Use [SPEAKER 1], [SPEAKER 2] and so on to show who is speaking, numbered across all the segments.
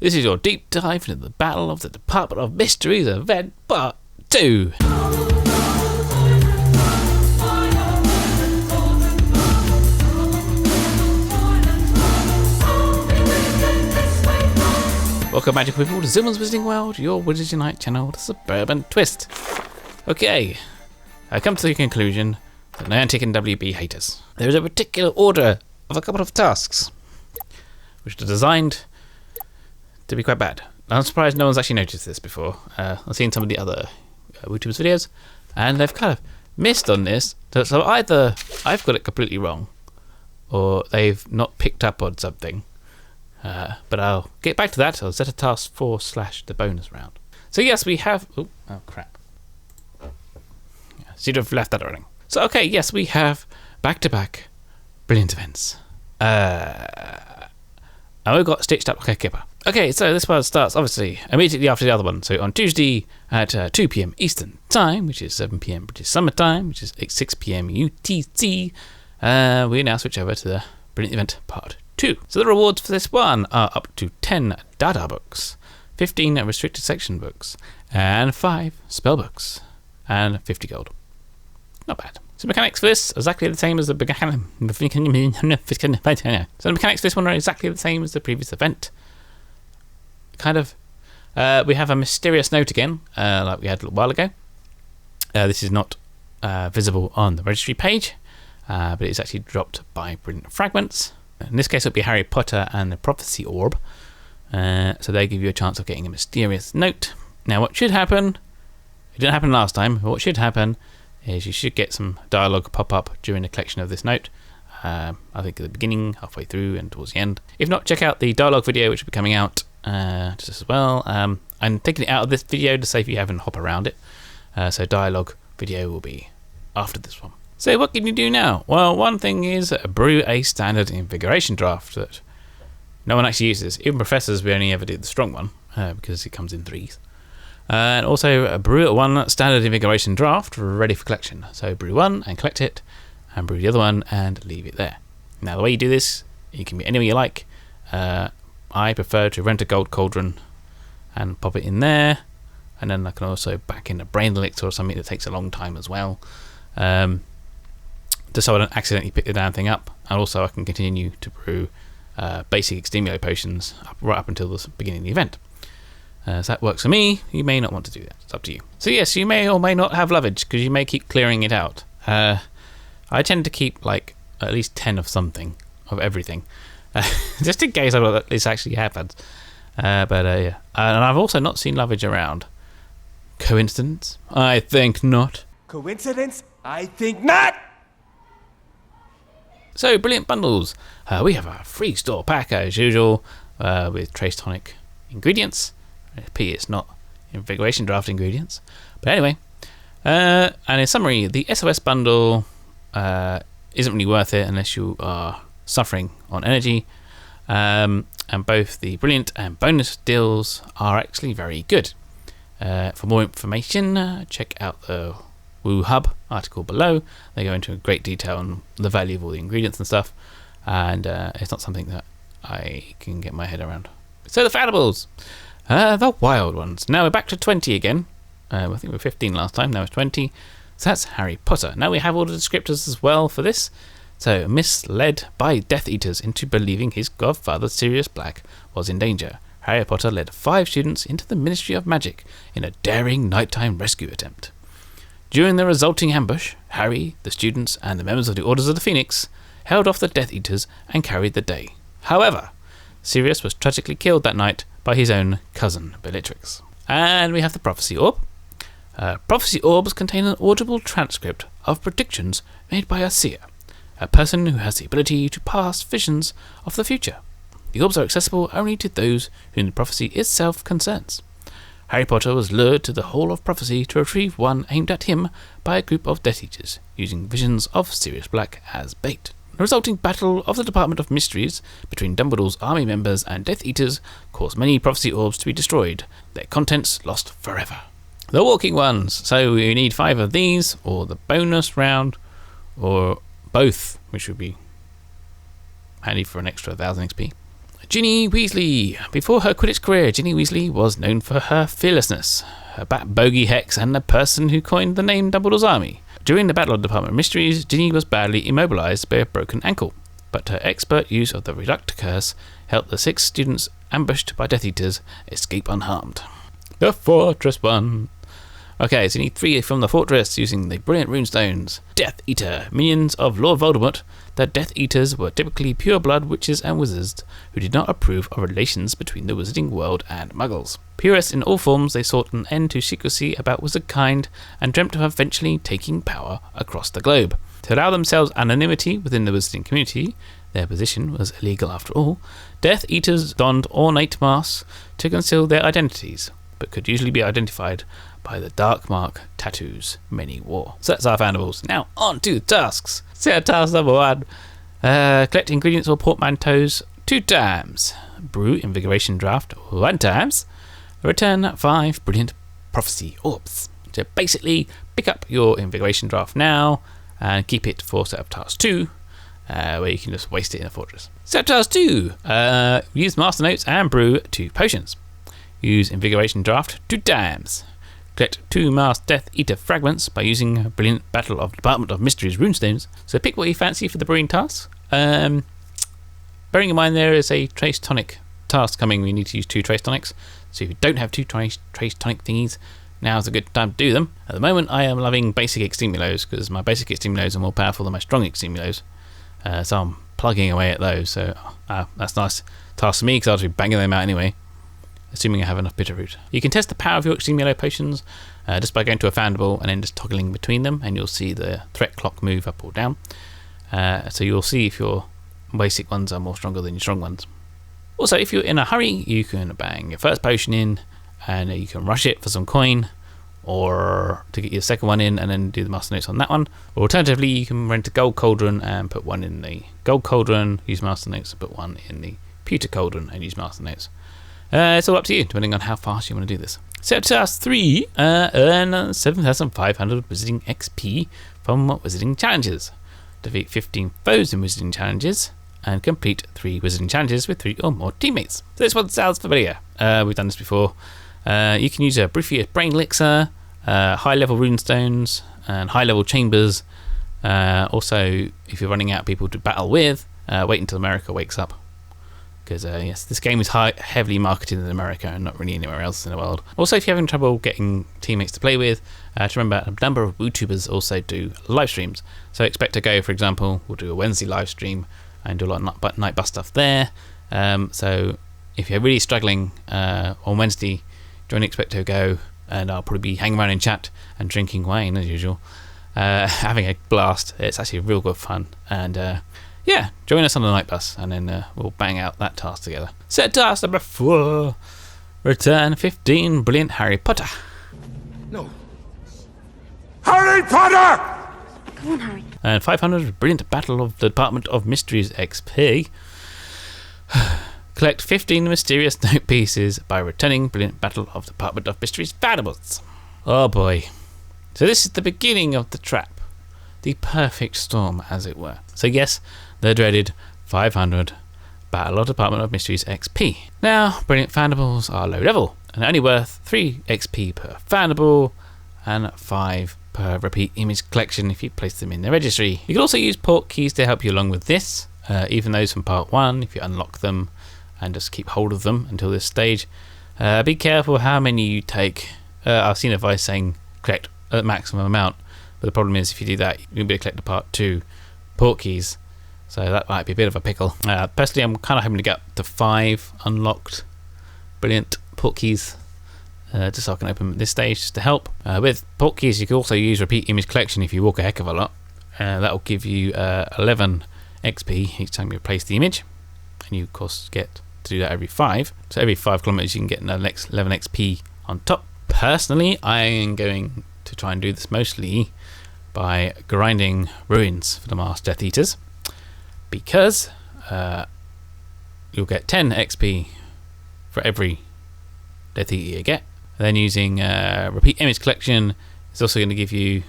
[SPEAKER 1] This is your deep dive into the Battle of the Department of Mysteries event part 2. Welcome, magical people, to Zealman's Wizarding World, your Wizards Unite channel, the Suburban Twist. Okay, I come to the conclusion that Niantic and WB hate us. There is a particular order of a couple of tasks, which are designed to be quite bad. I'm surprised no one's actually noticed this before. I've seen some of the other YouTubers' videos, and they've kind of missed on this. So either I've got it completely wrong, or they've not picked up on something. But I'll get back to that. I'll set a task 4 / the bonus round. So yes, we have... Oh crap. Seem to have left that running. So okay, yes, we have back-to-back brilliant events. And we've got stitched up like a kipper. Okay, so this one starts obviously immediately after the other one. So on Tuesday at 2 PM Eastern Time, which is 7 PM British Summer Time, which is 6 PM UTC, we now switch over to the brilliant event part 2. So the rewards for this one are up to 10 data books, 15 restricted section books, and 5 spell books, and 50 gold. Not bad. So the mechanics for this are exactly the same as the mechanics for this one are exactly the same as the previous event. Kind of. We have a mysterious note again, like we had a little while ago. This is not visible on the registry page, but it's actually dropped by Brilliant Fragments. In this case, it'll be Harry Potter and the Prophecy Orb. So they give you a chance of getting a mysterious note. Now, what should happen? It didn't happen last time, but what should happen is you should get some dialogue pop up during the collection of this note. I think at the beginning, halfway through, and towards the end. If not, check out the dialogue video, which will be coming out just as well. I'm taking it out of this video to save you having to hop around it. So dialogue video will be after this one. So what can you do now? Well, one thing is brew a standard invigoration draft that no one actually uses. Even professors, we only ever do the strong one because it comes in 3s. And also brew one standard invigoration draft ready for collection. So brew one and collect it, and brew the other one and leave it there. Now the way you do this, you can be any way you like. I prefer to rent a gold cauldron and pop it in there, and then I can also back in a brain elixir or something that takes a long time as well. Just so I don't accidentally pick the damn thing up, and also I can continue to brew basic extemio potions right up until the beginning of the event. So that works for me. You may not want to do that. It's up to you. So yes, you may or may not have lovage because you may keep clearing it out. I tend to keep like at least 10 of something, of everything, just in case this actually happens. Yeah, and I've also not seen lovage around. Coincidence? I think not.
[SPEAKER 2] Coincidence? I think not.
[SPEAKER 1] So, brilliant bundles. We have a free store pack as usual with trace tonic ingredients. It's not invigoration draft ingredients. But anyway, and in summary, the SOS bundle isn't really worth it unless you are suffering on energy. And both the brilliant and bonus deals are actually very good. For more information, check out the Woo Hub article below. They go into great detail on the value of all the ingredients and stuff, and it's not something that I can get my head around. So the Fadables, the wild ones. Now we're back to 20 again. I think we were 15 last time, now it's 20. So that's Harry Potter. Now we have all the descriptors as well for this. So, misled by Death Eaters into believing his godfather Sirius Black was in danger, Harry Potter led 5 students into the Ministry of Magic in a daring nighttime rescue attempt. During the resulting ambush, Harry, the students, and the members of the Orders of the Phoenix held off the Death Eaters and carried the day. However, Sirius was tragically killed that night by his own cousin, Bellatrix. And we have the Prophecy Orb. Prophecy Orbs contain an audible transcript of predictions made by a seer, a person who has the ability to pass visions of the future. The orbs are accessible only to those whom the prophecy itself concerns. Harry Potter was lured to the Hall of Prophecy to retrieve one aimed at him by a group of Death Eaters, using visions of Sirius Black as bait. The resulting battle of the Department of Mysteries between Dumbledore's army members and Death Eaters caused many prophecy orbs to be destroyed, their contents lost forever. The Walking Ones. So we need 5 of these, or the bonus round, or both, which would be handy for an extra 1000 XP. Ginny Weasley. Before her Quidditch career, Ginny Weasley was known for her fearlessness, her bat bogey hex, and the person who coined the name Dumbledore's Army. During the Battle of the Department of Mysteries, Ginny was badly immobilized by a broken ankle, but her expert use of the Reductor Curse helped the 6 students ambushed by Death Eaters escape unharmed. The Fortress 1. Okay, so you need 3 from the fortress using the brilliant runestones. Death Eater, minions of Lord Voldemort. The Death Eaters were typically pure-blood witches and wizards who did not approve of relations between the wizarding world and muggles. Purists in all forms, they sought an end to secrecy about wizard kind and dreamt of eventually taking power across the globe. To allow themselves anonymity within the wizarding community, their position was illegal after all, Death Eaters donned ornate masks to conceal their identities, but could usually be identified by the dark mark tattoos many wore. So that's our foundables. Now on to tasks. Set task number 1. Collect ingredients or portmanteaus 2 times. Brew invigoration draft 1 times. Return 5 brilliant prophecy orbs. So basically pick up your invigoration draft now and keep it for setup task 2, where you can just waste it in a fortress. Setup task 2. Use master notes and brew 2 potions. Use invigoration draft 2 times. Collect 2 masked Death Eater fragments by using brilliant Battle of Department of Mysteries runestones. So pick what you fancy for the brewing task. Bearing in mind there is a trace tonic task coming, we need to use 2 trace tonics. So if you don't have 2 trace tonic thingies, now's a good time to do them. At the moment I am loving basic extimilos because my basic extimilos are more powerful than my strong extimilos. So I'm plugging away at those. So that's a nice task for me because I'll be banging them out anyway, assuming I have enough Bitterroot. You can test the power of your Extreme potions just by going to a Foundable and then just toggling between them, and you'll see the threat clock move up or down. So you'll see if your basic ones are more stronger than your strong ones. Also, if you're in a hurry, you can bang your first potion in and you can rush it for some coin, or to get your second one in and then do the master notes on that one. Or alternatively, you can rent a gold cauldron and put 1 in the gold cauldron, use master notes, and put 1 in the pewter cauldron and use master notes. It's all up to you, depending on how fast you want to do this. Set task 3, earn 7,500 Wizarding XP from Wizarding Challenges. Defeat 15 foes in Wizarding Challenges, and complete 3 Wizarding Challenges with 3 or more teammates. So this one sounds familiar. We've done this before. You can use a Bruffius Brain Elixir, high-level runestones, and high-level chambers. Also, if you're running out of people to battle with, wait until America wakes up. Because yes, this game is heavily marketed in America and not really anywhere else in the world. Also, if you're having trouble getting teammates to play with, to remember a number of YouTubers also do live streams. So Expect to Go, for example, will do a Wednesday live stream and do a lot of night bus stuff there. So if you're really struggling on Wednesday, join Expect to Go, and I'll probably be hanging around in chat and drinking wine as usual, having a blast. It's actually real good fun, and yeah, join us on the night bus, and then we'll bang out that task together. Set task number 4. Return 15 brilliant Harry Potter.
[SPEAKER 2] No. Harry Potter!
[SPEAKER 3] Come on, Harry.
[SPEAKER 1] And 500 brilliant Battle of the Department of Mysteries XP. Collect 15 mysterious note pieces by returning brilliant Battle of the Department of Mysteries valuables. Oh boy. So this is the beginning of the trap. The perfect storm, as it were. So yes, the dreaded 500 Battle of Department of Mysteries XP. Now, brilliant Foundables are low level and only worth 3 XP per Foundable and 5 per repeat image collection if you place them in the registry. You can also use Portkeys to help you along with this, even those from part 1 if you unlock them and just keep hold of them until this stage. Be careful how many you take. I've seen advice saying collect a maximum amount, but the problem is if you do that, you'll be able to collect the part 2 Portkeys. So that might be a bit of a pickle. Personally, I'm kind of hoping to get up to 5 unlocked brilliant Portkeys, just so I can open them at this stage, just to help. With Portkeys, you can also use repeat image collection if you walk a heck of a lot. That will give you 11 XP each time you replace the image, and you of course get to do that every 5. So every 5 kilometers you can get another 11 XP on top. Personally, I am going to try and do this mostly by grinding ruins for the masked Death Eaters, because you'll get 10 XP for every Death Eater you get. And then using repeat image collection is also going to give you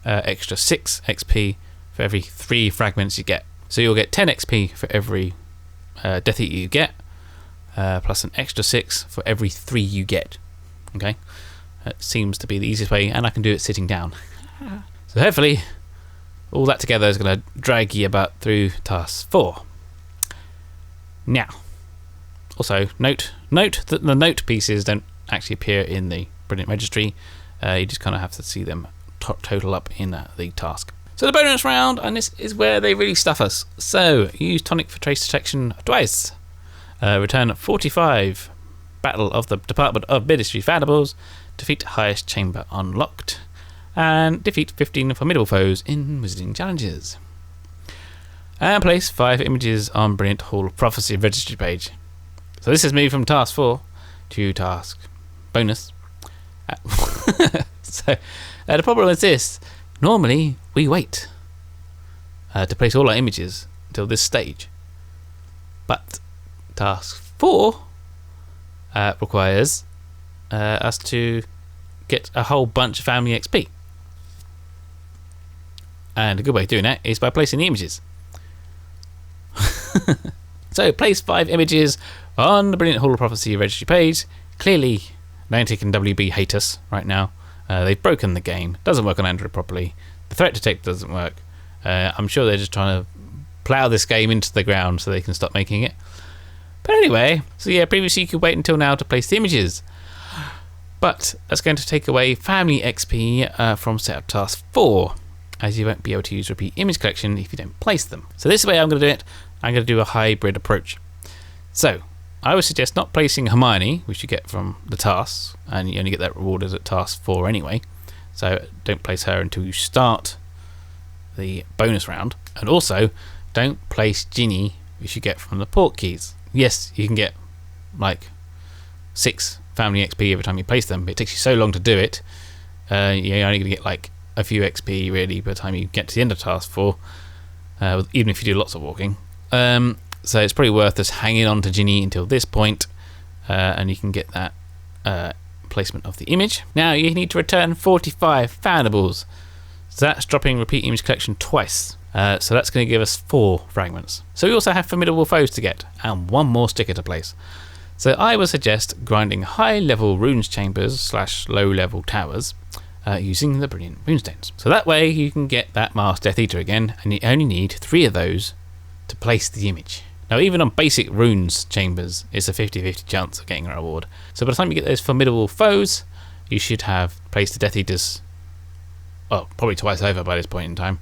[SPEAKER 1] extra 6 XP for every 3 fragments you get. So you'll get 10 XP for every Death Eater you get, plus an extra 6 for every 3 you get. Okay, that seems to be the easiest way, and I can do it sitting down. So hopefully all that together is going to drag you about through task 4. Now, also note that the note pieces don't actually appear in the Brilliant Registry. You just kind of have to see them total up in the task. So the bonus round, and this is where they really stuff us. So use tonic for trace detection twice. Return 45. Battle of the Department of Ministry Fandables. Defeat highest chamber unlocked. And defeat 15 formidable foes in Wizarding Challenges. And place 5 images on Brilliant Hall of Prophecy Registry page. So this is moved from task 4 to task bonus. So the problem is this. Normally we wait to place all our images until this stage. But task 4 requires us to get a whole bunch of family XP. And a good way of doing that is by placing the images. So place 5 images on the Brilliant Hall of Prophecy registry page. Clearly Niantic and WB hate us right now. They've broken the game. Doesn't work on Android properly. The threat detector doesn't work. I'm sure they're just trying to plough this game into the ground so they can stop making it. But anyway, so yeah, previously you could wait until now to place the images. But that's going to take away family XP from setup task 4, as you won't be able to use repeat image collection if you don't place them. So this is the way I'm going to do it. I'm going to do a hybrid approach. So I would suggest not placing Hermione, which you get from the tasks, and you only get that rewarded at task 4 anyway. So don't place her until you start the bonus round. And also, don't place Ginny, which you get from the Portkeys. Yes, you can get like 6 family XP every time you place them, but it takes you so long to do it. You're only going to get like a few XP really by the time you get to the end of task 4, even if you do lots of walking. So it's probably worth us hanging on to Ginny until this point, and you can get that placement of the image. Now you need to return 45 Fandables. So that's dropping repeat image collection twice. So that's going to give us 4 fragments. So we also have formidable foes to get, and 1 more sticker to place. So I would suggest grinding high level runes chambers / low level towers using the Brilliant Runestones. So that way you can get that Masked Death Eater again, and you only need 3 of those to place the image. Now even on basic runes chambers, it's a 50-50 chance of getting a reward. So by the time you get those formidable foes, you should have placed the Death Eaters, well, probably twice over by this point in time.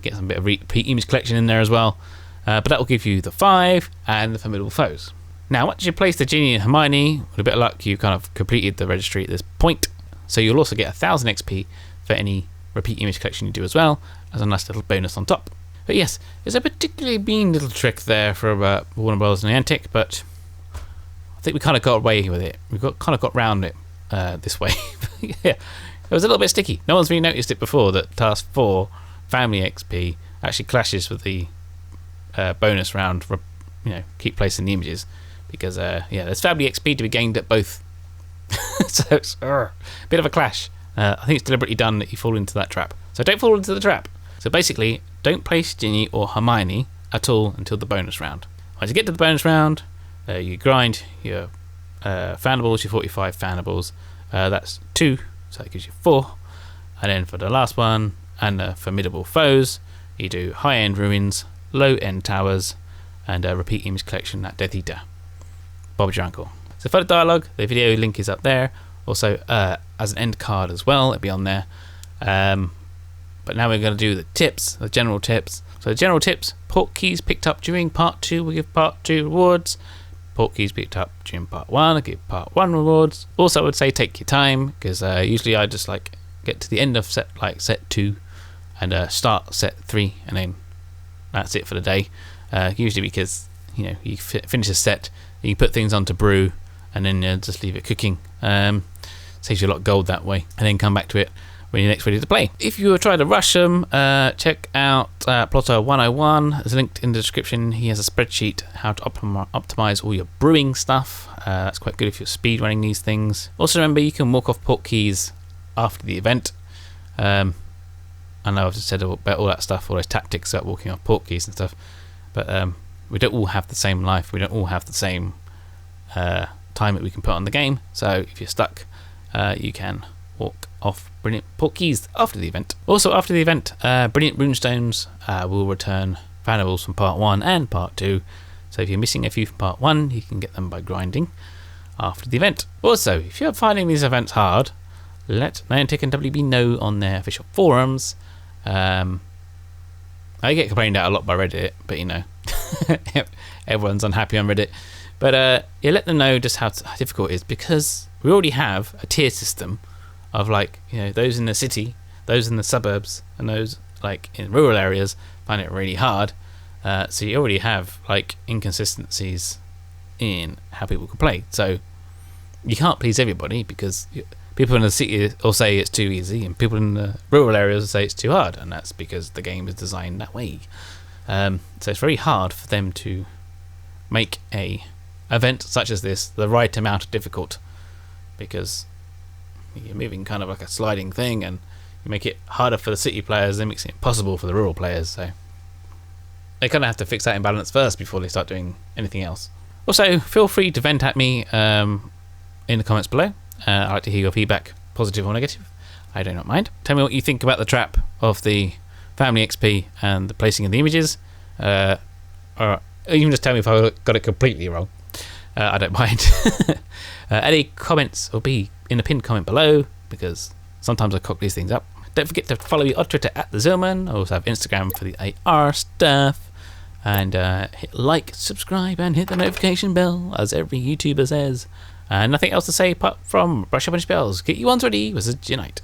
[SPEAKER 1] Get some bit of repeat image collection in there as well. But that will give you the 5 and the formidable foes. Now once you place the Ginny and Hermione, with a bit of luck you kind of completed the registry at this point. So you'll also get 1000 XP for any repeat image collection you do as well, as a nice little bonus on top. But yes, it's a particularly mean little trick there for Warner Bros. And Niantic, but I think we kind of got away with it. We kind of got round it this way. Yeah, it was a little bit sticky. No one's really noticed it before that task 4 family XP actually clashes with the bonus round for, keep placing the images, because there's family XP to be gained at both. So it's a bit of a clash. I think it's deliberately done that you fall into that trap. So don't fall into the trap. So basically, don't place Ginny or Hermione at all until the bonus round. Once you get to the bonus round, you grind your Fandables, your 45 Fandables. That's 2, so that gives you 4. And then for the last one, and the formidable foes, you do high-end ruins, low-end towers, and repeat image collection, that Death Eater. Bob's your uncle. So for the dialogue, the video link is up there. Also, as an end card as well, it'll be on there. But now we're going to do the tips, the general tips. So the general tips, Portkeys picked up during part 2 will give part 2 rewards. Portkeys picked up during part 1 will give part 1 rewards. Also I would say take your time, because usually I just get to the end of set 2 and start set 3, and then that's it for the day. Usually because you finish a set, you put things onto brew, and then just leave it cooking. Saves you a lot of gold that way, and then come back to it when you're next ready to play. If you are trying to rush them, check out Plotter 101. There's a link in the description. He has a spreadsheet how to optimize all your brewing stuff. That's quite good if you're speed running these things. Also remember, you can walk off Portkeys after the event. I know I've just said about all that stuff, all those tactics about walking off Portkeys and stuff, but we don't all have the same life. We don't all have the same time that we can put on the game. So if you're stuck, you can walk off brilliant Portkeys after the event. Also after the event, brilliant runestones will return valuables from part 1 and part 2. So if you're missing a few from part 1, you can get them by grinding after the event. Also, if you're finding these events hard, let Niantic and WB know on their official forums. I get complained out a lot by Reddit, but you know, everyone's unhappy on Reddit. But yeah, let them know just how difficult it is, because we already have a tier system of, like, you know, those in the city, those in the suburbs, and those like in rural areas find it really hard. So you already have like inconsistencies in how people can play. So you can't please everybody, because people in the city will say it's too easy, and people in the rural areas will say it's too hard, and that's because the game is designed that way. So it's very hard for them to make a event such as this the right amount of difficult, because you're moving kind of like a sliding thing, and you make it harder for the city players, then makes it impossible for the rural players. So they kind of have to fix that imbalance first before they start doing anything else. Also, feel free to vent at me in the comments below. I'd like to hear your feedback, positive or negative. I do not mind. Tell me what you think about the trap of the family XP and the placing of the images, or even just tell me if I got it completely wrong. I don't mind. Any comments will be in the pinned comment below, because sometimes I cock these things up. Don't forget to follow me on Twitter at the Zealman. I also have Instagram for the AR stuff. And hit like, subscribe, and hit the notification bell, as every YouTuber says. And nothing else to say apart from brush up on your spells. Get you ones ready with a Ginite.